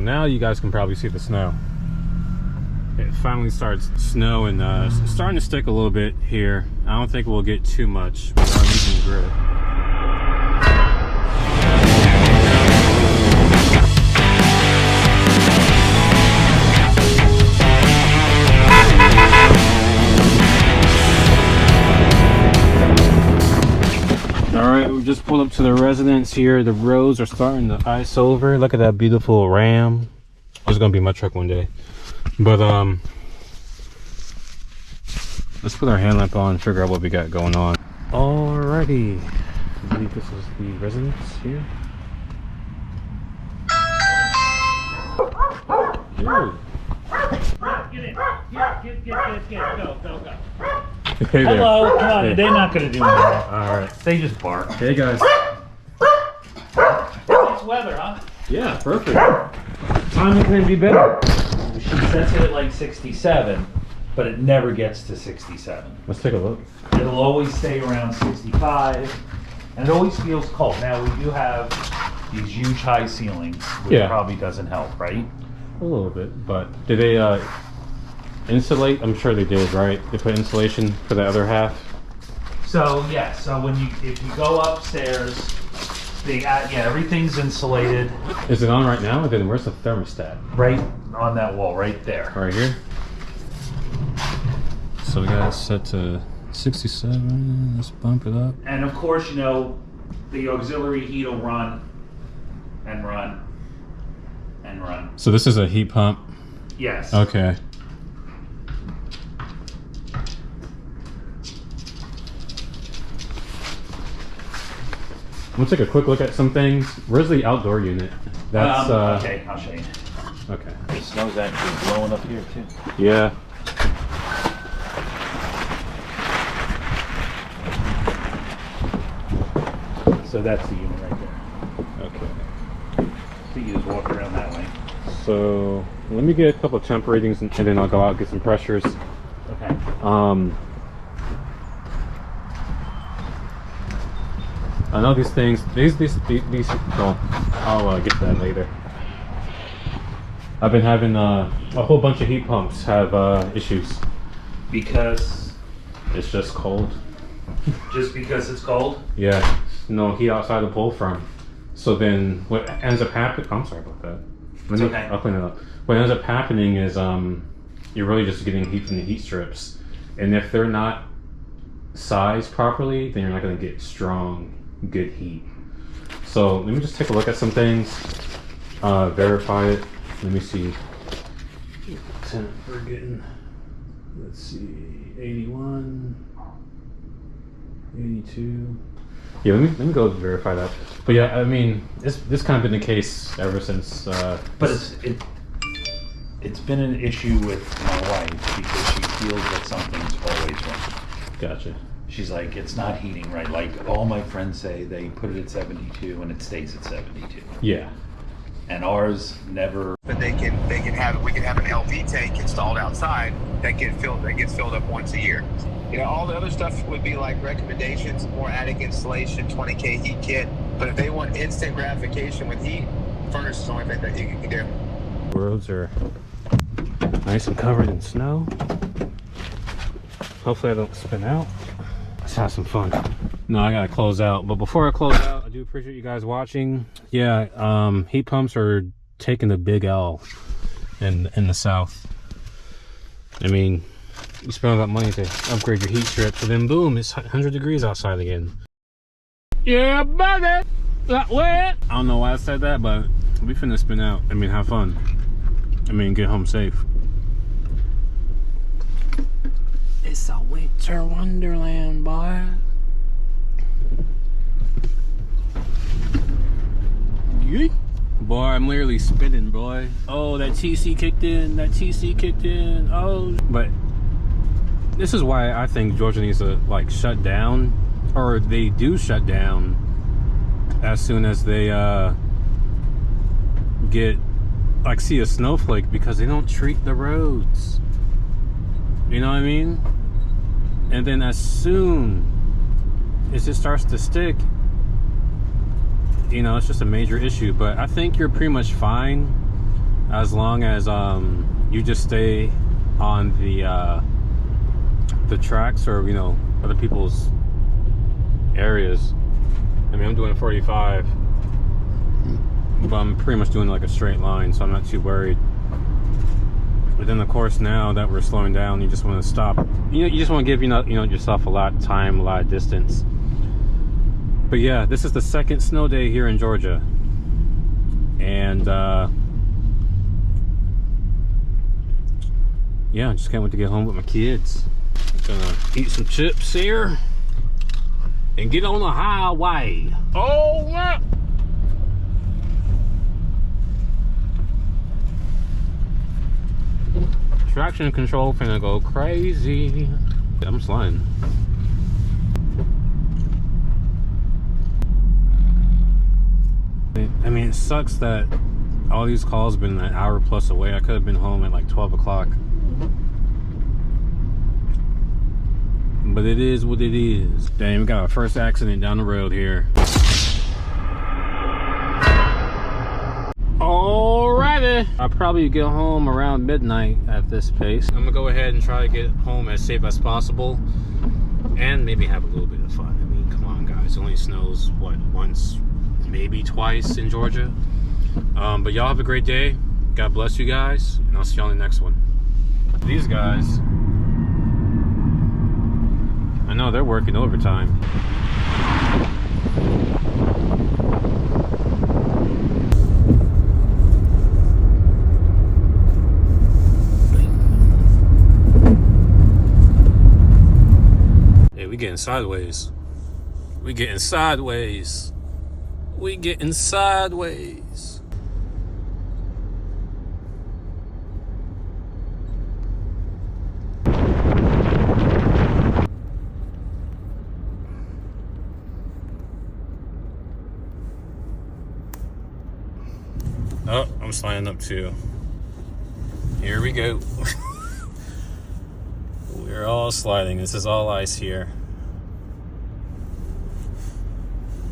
Now you guys can probably see the snow. It finally starts snowing, it's starting to stick a little bit here. I don't think we'll get too much. We are using the grid. Alright, we just pulled up to the residence here. The roads are starting to ice over. Look at that beautiful Ram. It's gonna be my truck one day. But let's put our hand lamp on and figure out what we got going on. Alrighty. I believe this is the residence here. Ew. Get in. Get. Go. Hey there. Hello, come on. Hey. They're not going to do anything. Alright. They just bark. Hey guys. Nice weather, huh? Yeah, perfect. Timing couldn't be better. She sets it at like 67, but it never gets to 67. Let's take a look. It'll always stay around 65, and it always feels cold. Now, we do have these huge high ceilings, which probably doesn't help, right? A little bit, but did they insulate? I'm sure they did, right? They put insulation for the other half? So, yeah, so if you go upstairs, everything's insulated. Is it on right now? And then where's the thermostat? Right on that wall, right there. Right here? So we got it set to 67. Let's bump it up. And of course, the auxiliary heat will run and run and run. So this is a heat pump? Yes. Okay. We'll take a quick look at some things. Where's the outdoor unit? That's okay, I'll show you. Okay. The snow's actually blowing up here too. Yeah. So that's the unit right there. Okay. So you just walk around that way. So let me get a couple of temp readings and then I'll go out and get some pressures. Okay. I know these things. These. Oh, I'll get to that later. I've been having a whole bunch of heat pumps have issues. Because It's just cold. just because it's cold? Yeah, no heat outside to pull from. So then what ends up happening? I'm sorry about that. It's okay. I'll clean it up. What ends up happening is you're really just getting heat from the heat strips, and if they're not sized properly, then you're not going to get strong, good heat. So let me just take a look at some things, verify it. Let me see. Temp we're getting. Let's see, 81, 82. Yeah, let me go verify that. But yeah, I mean, this kind of been the case ever since. But it's been an issue with my wife because she feels that something's always wrong. Gotcha. She's like, it's not heating right. Like all my friends say, they put it at 72 and it stays at 72. Yeah. And ours never. But we can have an LV tank installed outside that gets filled up once a year. All the other stuff would be like recommendations, more attic insulation, 20K heat kit. But if they want instant gratification with heat, furnace is the only thing that you can do. Roads are nice and covered in snow. Hopefully I don't spin out. Let's have some fun. No, I gotta close out. But before I close out, I do appreciate you guys watching. Yeah, heat pumps are taking a big L in the south. I mean, you spend all that money to upgrade your heat strips, and then boom, it's 100 degrees outside again. Yeah, buddy! That way! I don't know why I said that, but we finna spin out. I mean, have fun. I mean, get home safe. It's a winter wonderland, boy. Yeet. Boy, I'm literally spinning, boy. Oh, that TC kicked in. That TC kicked in. Oh, but this is why I think Georgia needs to like shut down, or they do shut down as soon as they get like see a snowflake, because they don't treat the roads. You know what I mean? And then as soon as it starts to stick, it's just a major issue. But I think you're pretty much fine as long as you just stay on the tracks, or you know, other people's areas. I mean, I'm doing 45, but I'm pretty much doing like a straight line, so I'm not too worried. But then of course, now that we're slowing down, you just want to stop. You just want to give yourself a lot of time, a lot of distance. But yeah, this is the second snow day here in Georgia, and yeah, I just can't wait to get home with my kids. I'm gonna eat some chips here and get on the highway. Oh yeah. Traction control finna go crazy. I'm sliding. I mean, it sucks that all these calls have been an hour plus away. I could have been home at like 12 o'clock. But it is what it is. Dang, we got our first accident down the road here. Alrighty. I'll probably get home around midnight at this pace. I'm gonna go ahead and try to get home as safe as possible, and maybe have a little bit of fun. I mean, come on guys, it only snows, what, once, maybe twice in Georgia. But y'all have a great day. God bless you guys, and I'll see you on the next one. These guys, I know they're working overtime. Hey, we getting sideways. We getting sideways. We getting sideways. Oh, I'm sliding up too. Here we go. We're all sliding. This is all ice here.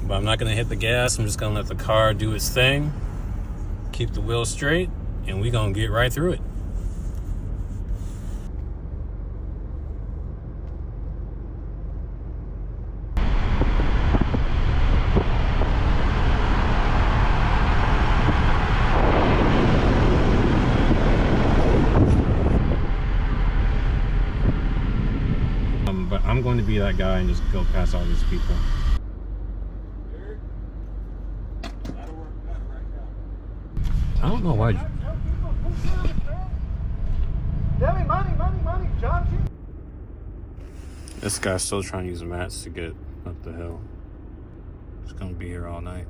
But I'm not gonna hit the gas. I'm just gonna let the car do its thing. Keep the wheel straight, and we're gonna get right through it. But I'm going to be that guy and just go past all these people. I don't know why. This guy's still trying to use mats to get up the hill. It's gonna be here all night.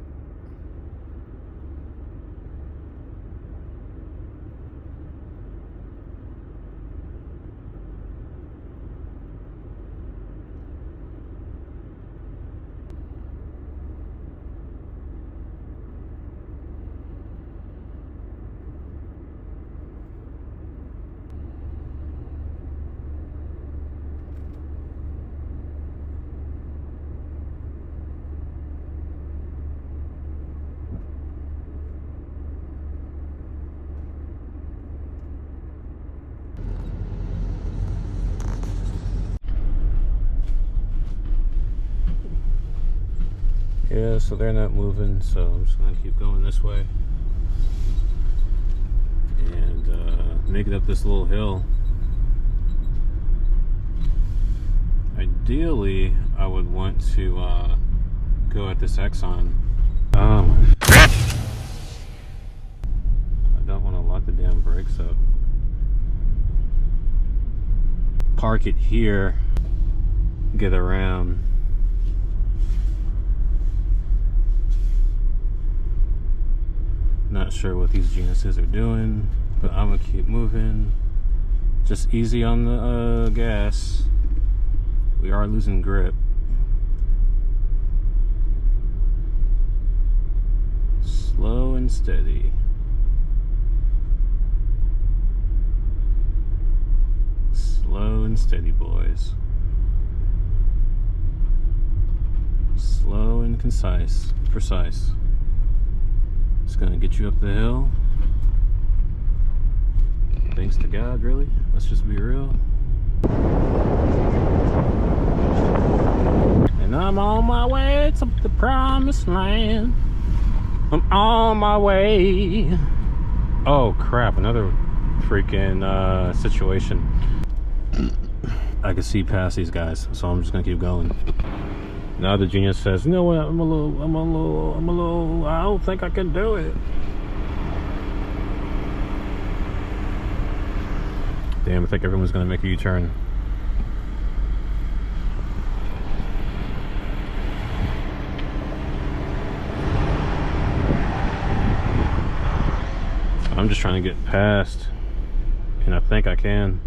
Yeah, so they're not moving, so I'm just gonna keep going this way and make it up this little hill. Ideally, I would want to go at this Exxon. I don't want to lock the damn brakes up. Park it here, get around. Not sure what these geniuses are doing, but I'm gonna keep moving. Just easy on the gas. We are losing grip. Slow and steady. Slow and steady, boys. Slow and precise. Just gonna get you up the hill. Thanks to God, really. Let's just be real. And I'm on my way to the promised land. I'm on my way. Oh crap, another freaking situation. I can see past these guys, so I'm just gonna keep going. Now the genius says, you know what, I'm a little, I don't think I can do it. Damn, I think everyone's gonna make a U-turn. I'm just trying to get past, and I think I can.